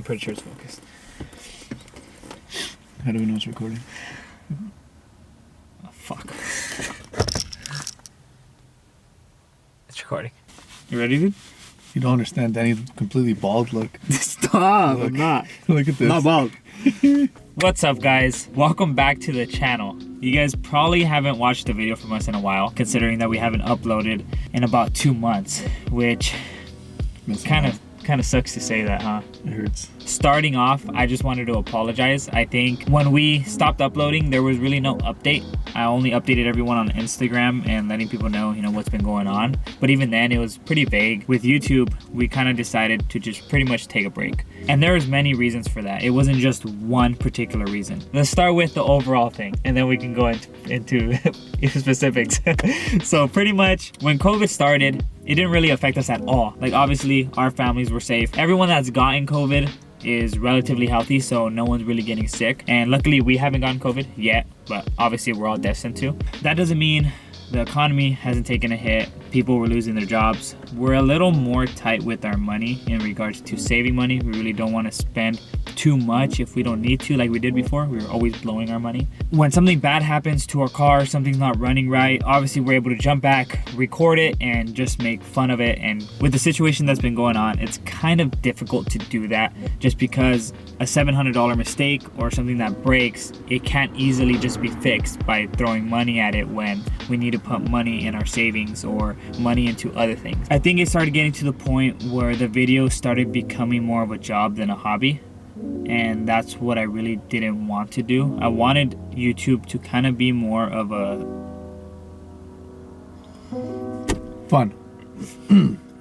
pretty sure it's focused. How do we know it's recording? Oh, fuck. It's recording. You ready, dude? You don't understand. Danny's completely bald. Look. Stop. Look. I'm not. Look at this. Not bald. What's up, guys? Welcome back to the channel. You guys probably haven't watched a video from us in a while, considering that we haven't uploaded in about 2 months, which kind of sucks to say that, huh? It hurts. Starting off, I just wanted to apologize. I think when we stopped uploading, there was really no update. I only updated everyone on Instagram and letting people know, what's been going on. But even then, it was pretty vague. With YouTube, we kind of decided to just pretty much take a break. And there was many reasons for that. It wasn't just one particular reason. Let's start with the overall thing, and then we can go into specifics. So pretty much, when COVID started, it didn't really affect us at all. Like, obviously, our families were safe. Everyone that's gotten COVID is relatively healthy, so no one's really getting sick. And luckily, we haven't gotten COVID yet, but obviously we're all destined to. That doesn't mean the economy hasn't taken a hit. People were losing their jobs. We're a little more tight with our money in regards to saving money. We really don't want to spend too much if we don't need to, like we did before. We were always blowing our money. When something bad happens to our car, something's not running right, obviously we're able to jump back, record it, and just make fun of it. And with the situation that's been going on, it's kind of difficult to do that, just because a $700 mistake or something that breaks, it can't easily just be fixed by throwing money at it when we need to put money in our savings or money into other things. I think it started getting to the point where the video started becoming more of a job than a hobby. And that's what I really didn't want to do. I wanted YouTube to kind of be more of a fun.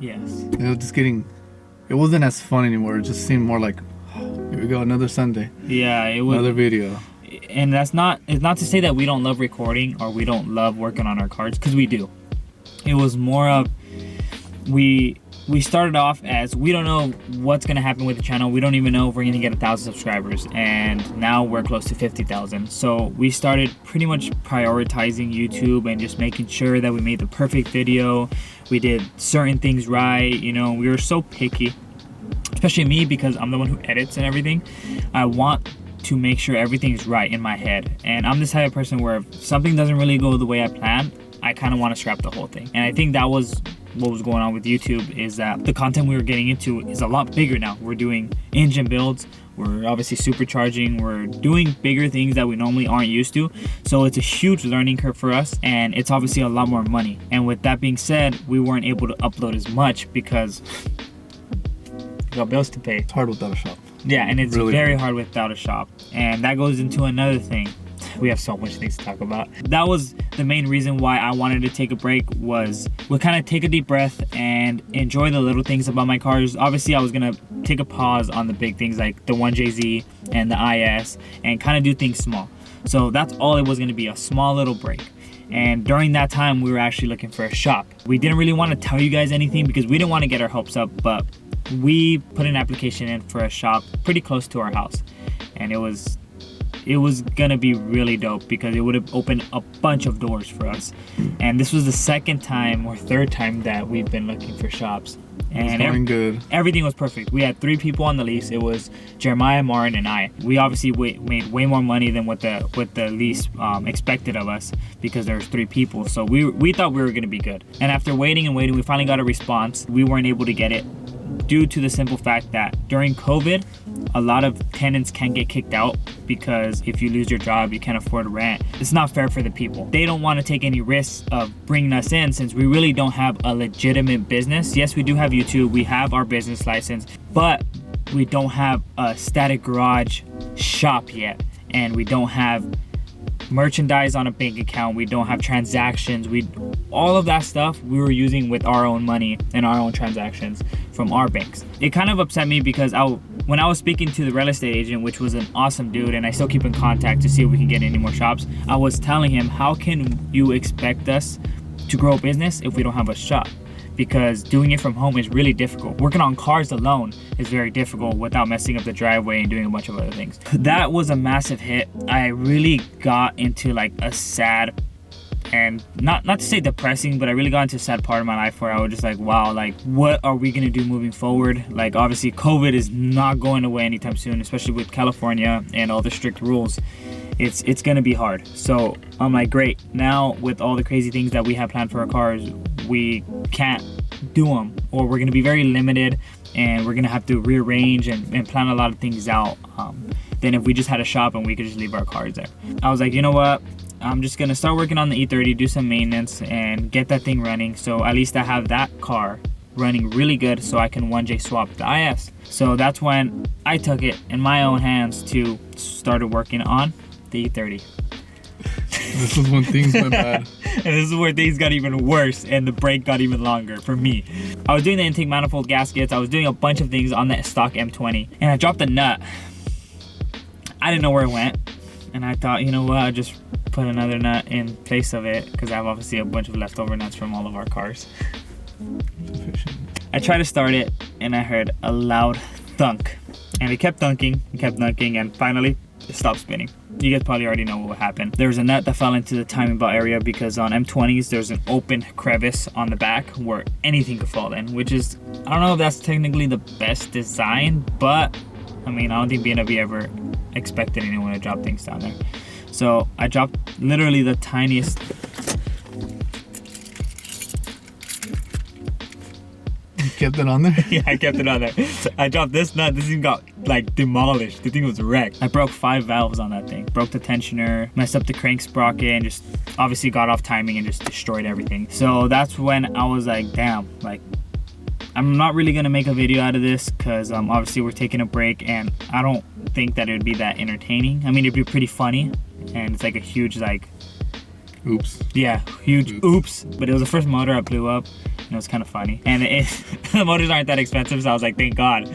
Yes. It wasn't as fun anymore. It just seemed more like, oh, here we go, another Sunday. Yeah, it was another video. And it's not to say that we don't love recording or we don't love working on our cards, because we do. It was more of, we started off as, we don't know what's gonna happen with the channel. We don't even know if we're gonna get 1,000 subscribers, and now we're close to 50,000. So we started pretty much prioritizing YouTube and just making sure that we made the perfect video. We did certain things right. We were so picky, especially me, because I'm the one who edits and everything. I want to make sure everything's right in my head, and I'm this type of person where if something doesn't really go the way I planned, I kind of want to scrap the whole thing. And I think that was what was going on with YouTube, is that the content we were getting into is a lot bigger now. We're doing engine builds, we're obviously supercharging, we're doing bigger things that we normally aren't used to. So it's a huge learning curve for us, and it's obviously a lot more money. And with that being said, we weren't able to upload as much because we got bills to pay. It's hard without a shop. Yeah, and it's really very hard without a shop. And that goes into another thing. We have so much things to talk about. That was the main reason why I wanted to take a break, was we'll kind of take a deep breath and enjoy the little things about my cars. Obviously, I was gonna take a pause on the big things like the 1JZ and the IS and kind of do things small. So that's all it was gonna be, a small little break. And during that time, we were actually looking for a shop. We didn't really want to tell you guys anything because we didn't want to get our hopes up, but we put an application in for a shop pretty close to our house. And it was gonna be really dope because it would have opened a bunch of doors for us. And this was the second time or third time that we've been looking for shops. And good. Everything was perfect. We had 3 people on the lease. It was Jeremiah, Martin, and I. We obviously made way more money than what the lease expected of us, because there was 3 people. So we thought we were gonna be good. And after waiting and waiting, we finally got a response. We weren't able to get it due to the simple fact that during COVID, a lot of tenants can get kicked out because if you lose your job, you can't afford rent. It's not fair for the people. They don't want to take any risks of bringing us in, since we really don't have a legitimate business. Yes, we do have YouTube, we have our business license, but we don't have a static garage shop yet, and we don't have merchandise on a bank account, we don't have transactions, all of that stuff we were using with our own money and our own transactions from our banks. It kind of upset me because when I was speaking to the real estate agent, which was an awesome dude, and I still keep in contact to see if we can get any more shops, I was telling him, how can you expect us to grow a business if we don't have a shop? Because doing it from home is really difficult. Working on cars alone is very difficult without messing up the driveway and doing a bunch of other things. That was a massive hit. I really got into like a sad and not to say depressing, but I really got into a sad part of my life where I was just like, wow, like what are we gonna do moving forward? Like obviously COVID is not going away anytime soon, especially with California and all the strict rules. It's gonna be hard. So I'm like, great, now with all the crazy things that we have planned for our cars, we can't do them, or we're gonna be very limited, and we're gonna have to rearrange and plan a lot of things out than if we just had a shop and we could just leave our cars there. I was like, you know what, I'm just gonna start working on the E30, do some maintenance and get that thing running, so at least I have that car running really good so I can 1J swap the IS. So that's when I took it in my own hands to started working on the E30. This is when things went bad. And this is where things got even worse and the break got even longer for me. I was doing the intake manifold gaskets, I was doing a bunch of things on that stock M20, and I dropped a nut. I didn't know where it went, and I thought, you know what, I'll just put another nut in place of it, because I have obviously a bunch of leftover nuts from all of our cars. I tried to start it, and I heard a loud thunk, and it kept thunking, and finally it stopped spinning. You guys probably already know what happened. There was a nut that fell into the timing belt area, because on M20s there's an open crevice on the back where anything could fall in, which is, I don't know if that's technically the best design, but I mean, I don't think B&W ever expected anyone to drop things down there. So I dropped literally the tiniest. You kept it on there? Yeah, I kept it on there. I dropped this nut, this thing got like demolished. The thing was wrecked. I broke 5 valves on that thing. Broke the tensioner, messed up the crank sprocket, and just obviously got off timing and just destroyed everything. So that's when I was like, damn, like I'm not really gonna make a video out of this, because obviously we're taking a break, and I don't think that it would be that entertaining. I mean, it'd be pretty funny, and it's like a huge like oops. Yeah, huge oops. But it was the first motor I blew up, and it was kind of funny. And the motors aren't that expensive, so I was like, thank God.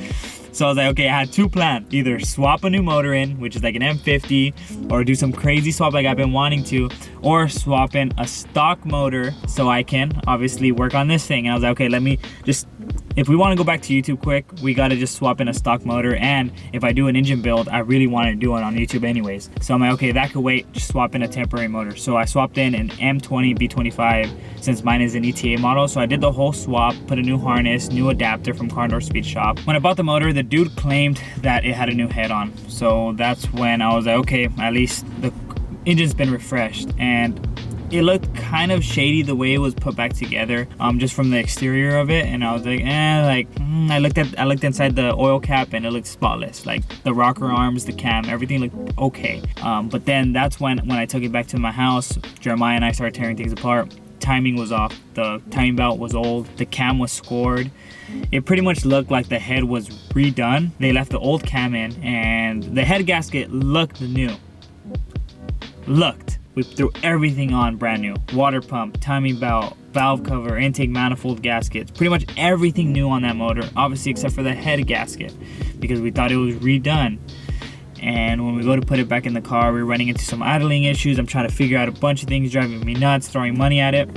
So I was like, okay, I had 2 plans. Either swap a new motor in, which is like an M50, or do some crazy swap like I've been wanting to, or swap in a stock motor so I can obviously work on this thing. And I was like, okay, let me just, if we want to go back to YouTube quick, we got to just swap in a stock motor. And if I do an engine build, I really want to do it on YouTube anyways. So I'm like, okay, that could wait, just swap in a temporary motor. So I swapped in an M20 B25, since mine is an ETA model. So I did the whole swap, put a new harness, new adapter from Car Door Speed Shop. When I bought the motor, the dude claimed that it had a new head on. So that's when I was like, okay, at least the engine's been refreshed. And it looked kind of shady the way it was put back together, just from the exterior of it. And I was like, I looked inside the oil cap, and it looked spotless. Like the rocker arms, the cam, everything looked okay. But then that's when I took it back to my house, Jeremiah and I started tearing things apart. Timing was off, the timing belt was old, the cam was scored. It pretty much looked like the head was redone. They left the old cam in, and the head gasket looked new. We threw everything on brand new. Water pump, timing belt, valve cover, intake manifold gaskets. Pretty much everything new on that motor, obviously except for the head gasket, because we thought it was redone. And when we go to put it back in the car, we're running into some idling issues. I'm trying to figure out a bunch of things, driving me nuts, throwing money at it,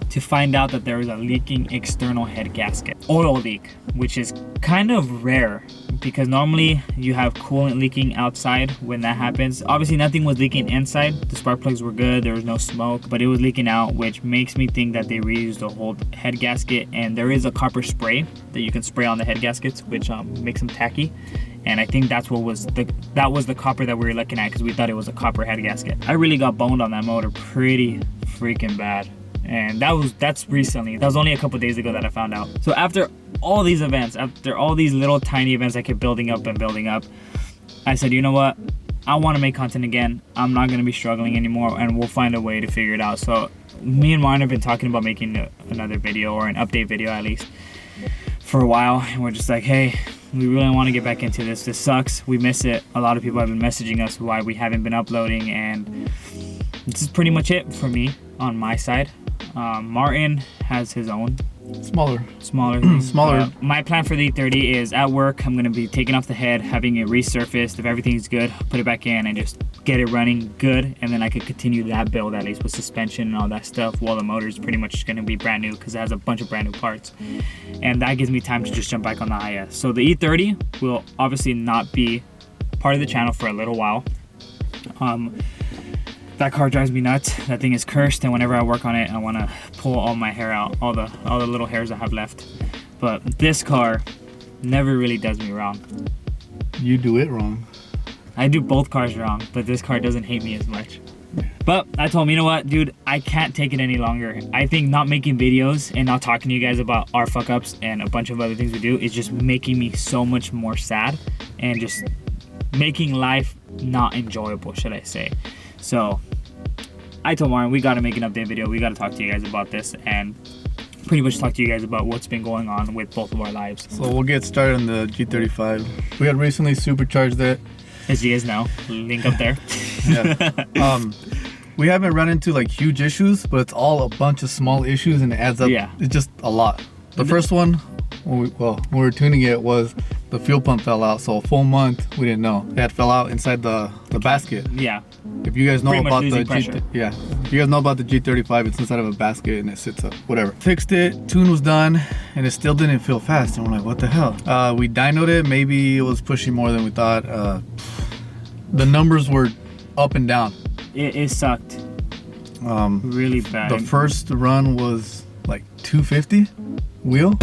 to find out that there was a leaking external head gasket. Oil leak, which is kind of rare, because normally you have coolant leaking outside when that happens. Obviously nothing was leaking inside. The spark plugs were good, there was no smoke, but it was leaking out, which makes me think that they reused the whole head gasket. And there is a copper spray that you can spray on the head gaskets, which makes them tacky. And I think that was the copper that we were looking at, because we thought it was a copper head gasket. I really got boned on that motor pretty freaking bad. And that's recently. That was only a couple days ago that I found out. So after all these events, after all these little tiny events that kept building up and building up, I said, you know what? I want to make content again. I'm not going to be struggling anymore, and we'll find a way to figure it out. So me and Martin have been talking about making another video, or an update video at least, for a while. And we're just like, hey, we really want to get back into this. This sucks. We miss it. A lot of people have been messaging us why we haven't been uploading, and this is pretty much it for me on my side. Martin has his own Smaller. Smaller. My plan for the E30 is at work, I'm going to be taking off the head, having it resurfaced. If everything's good, put it back in and just get it running good. And then I could continue that build at least with suspension and all that stuff, while the motor is pretty much going to be brand new, because it has a bunch of brand new parts. And that gives me time to just jump back on the IS. So the E30 will obviously not be part of the channel for a little while. That car drives me nuts. That thing is cursed, and whenever I work on it, I want to pull all my hair out, all the little hairs I have left. But this car never really does me wrong. You do it wrong. I do both cars wrong, but this car doesn't hate me as much. But I told him, you know what, dude, I can't take it any longer. I think not making videos and not talking to you guys about our fuck ups and a bunch of other things we do is just making me so much more sad and just making life not enjoyable, should I say. So I told Martin, we got to make an update video. We got to talk to you guys about this and pretty much talk to you guys about what's been going on with both of our lives. So we'll get started on the G35. We had recently supercharged it. As you guys know, link up there. Yeah. We haven't run into like huge issues, but it's all a bunch of small issues and it adds up. Yeah. It's just a lot. The first one, when we were tuning it, was the fuel pump fell out. So a full month, we didn't know. It had fell out inside the basket. Yeah. If you guys know Pretty much about the losing pressure. if you guys know about the G35, it's inside of a basket and it sits up, whatever. Fixed it, tune was done, and it still didn't feel fast. And we're like, what the hell? We dynoed it. Maybe it was pushing more than we thought. The numbers were up and down. It sucked. Really bad. The first run was like 250 wheel.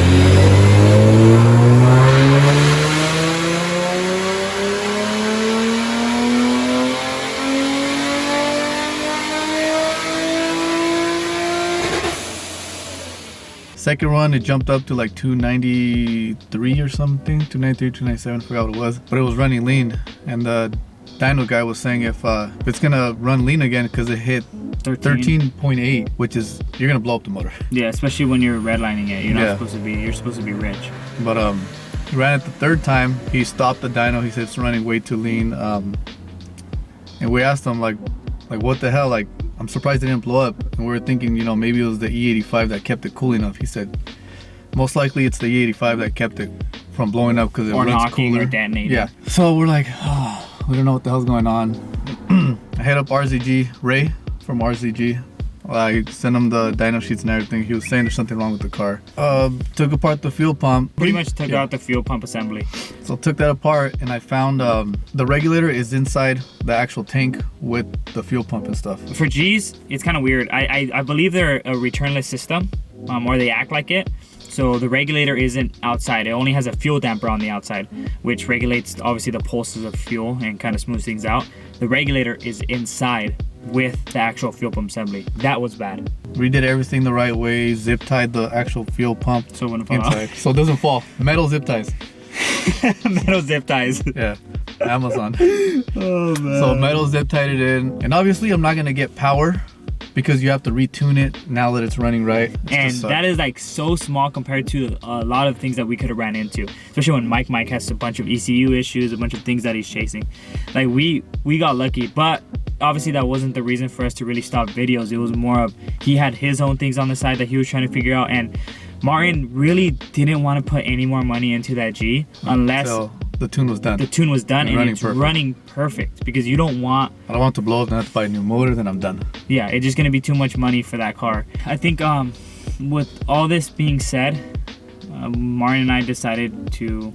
Second run, it jumped up to like 293 or something, 293, 297, I forgot what it was. But it was running lean, and the dyno guy was saying if it's gonna run lean again because it hit 13.8, which is, you're gonna blow up the motor. Yeah, especially when you're redlining it. You're not supposed to be. You're supposed to be rich. But he ran it the third time. He stopped the dyno. He said it's running way too lean. And we asked him like what the hell? Like, I'm surprised it didn't blow up. And we were thinking, you know, maybe it was the E85 that kept it cool enough. He said most likely it's the E85 that kept it from blowing up because it runs cooler. Or detonating. Yeah. So we're like, oh, we don't know what the hell's going on. I hit up RZG, Ray from RZG. I sent him the dyno sheets and everything. He was saying there's something wrong with the car. Took apart the fuel pump. Pretty much took out the fuel pump assembly. So took that apart and I found the regulator is inside the actual tank with the fuel pump and stuff. For G's, it's kind of weird. I believe they're a returnless system, or they act like it. So the regulator isn't outside. It only has a fuel damper on the outside, which regulates obviously the pulses of fuel and kind of smooths things out. The regulator is inside with the actual fuel pump assembly. That was bad. We did everything the right way, zip tied the actual fuel pump so it wouldn't fall inside. out. So it doesn't fall. Metal zip ties. Metal zip ties. Yeah, Amazon. Oh man. So metal zip tied it in. And obviously I'm not gonna get power because you have to retune it now that it's running right. And that is like so small compared to a lot of things that we could have ran into, especially when Mike has a bunch of ECU issues, a bunch of things that he's chasing. Like we got lucky, but obviously that wasn't the reason for us to really stop videos. It was more of he had his own things on the side that he was trying to figure out, and Martin really didn't want to put any more money into that G unless the tune was done. The tune was done and it's running perfect, because you don't want... I don't want to blow up and have to buy a new motor, then I'm done. Yeah, it's just going to be too much money for that car. I think with all this being said, Martin and I decided to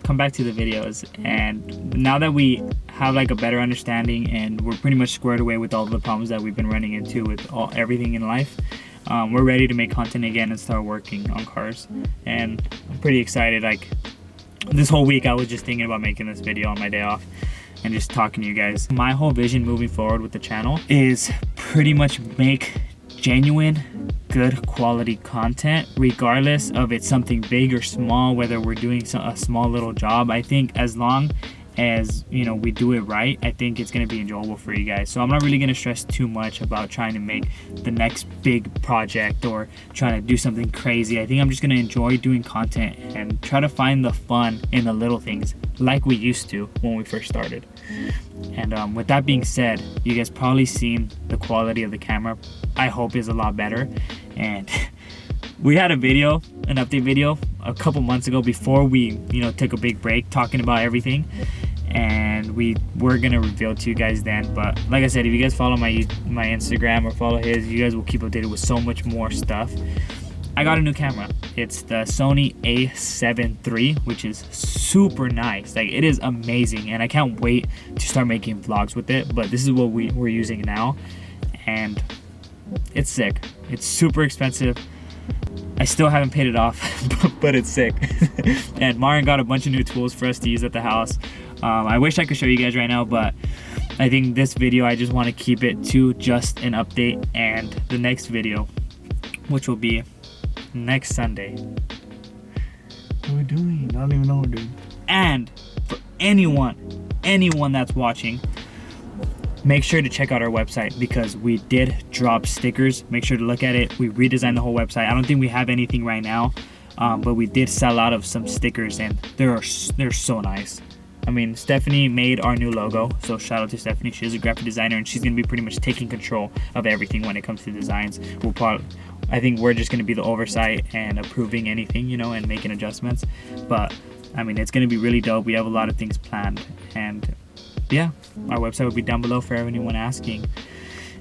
come back to the videos, and now that we have like a better understanding and we're pretty much squared away with all the problems that we've been running into with everything in life, we're ready to make content again and start working on cars. And I'm pretty excited. Like, this whole week I was just thinking about making this video on my day off and just talking to you guys. My whole vision moving forward with the channel is pretty much make genuine, good quality content, regardless of it's something big or small, whether we're doing a small little job. I think as long as, you know, we do it right, I think it's going to be enjoyable for you guys. So I'm not really going to stress too much about trying to make the next big project or trying to do something crazy. I think I'm just going to enjoy doing content and try to find the fun in the little things like we used to when we first started. And with that being said, you guys probably seen the quality of the camera. I hope is a lot better. And we had an update video a couple months ago before we, took a big break talking about everything. And we were gonna reveal to you guys then, but like I said, if you guys follow my Instagram or follow his, you guys will keep updated with so much more stuff. I got a new camera. It's the Sony A7 III, which is super nice. Like, it is amazing, and I can't wait to start making vlogs with it. But this is what we're using now, and it's sick. It's super expensive. I still haven't paid it off, but it's sick. And Marin got a bunch of new tools for us to use at the house. I wish I could show you guys right now, but I think this video, I just want to keep it to just an update, and the next video, which will be next Sunday. What are we doing? I don't even know what we're doing. And for anyone that's watching, make sure to check out our website, because we did drop stickers. Make sure to look at it. We redesigned the whole website. I don't think we have anything right now, but we did sell out of some stickers, and they're so nice. I mean, Stephanie made our new logo, so shout out to Stephanie. She's a graphic designer, and she's gonna be pretty much taking control of everything when it comes to designs. I think we're just gonna be the oversight and approving anything, you know, and making adjustments. But I mean, it's gonna be really dope. We have a lot of things planned, and yeah, our website will be down below for anyone asking,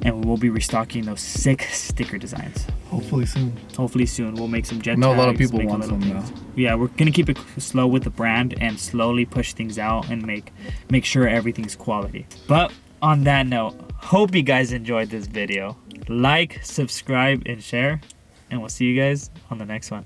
and we will be restocking those sick sticker designs. Hopefully soon. Hopefully soon. We'll make some jet tags. I know a lot of people make want some now. Yeah, we're gonna keep it slow with the brand and slowly push things out and make sure everything's quality. But on that note, hope you guys enjoyed this video. Like, subscribe, and share, and we'll see you guys on the next one.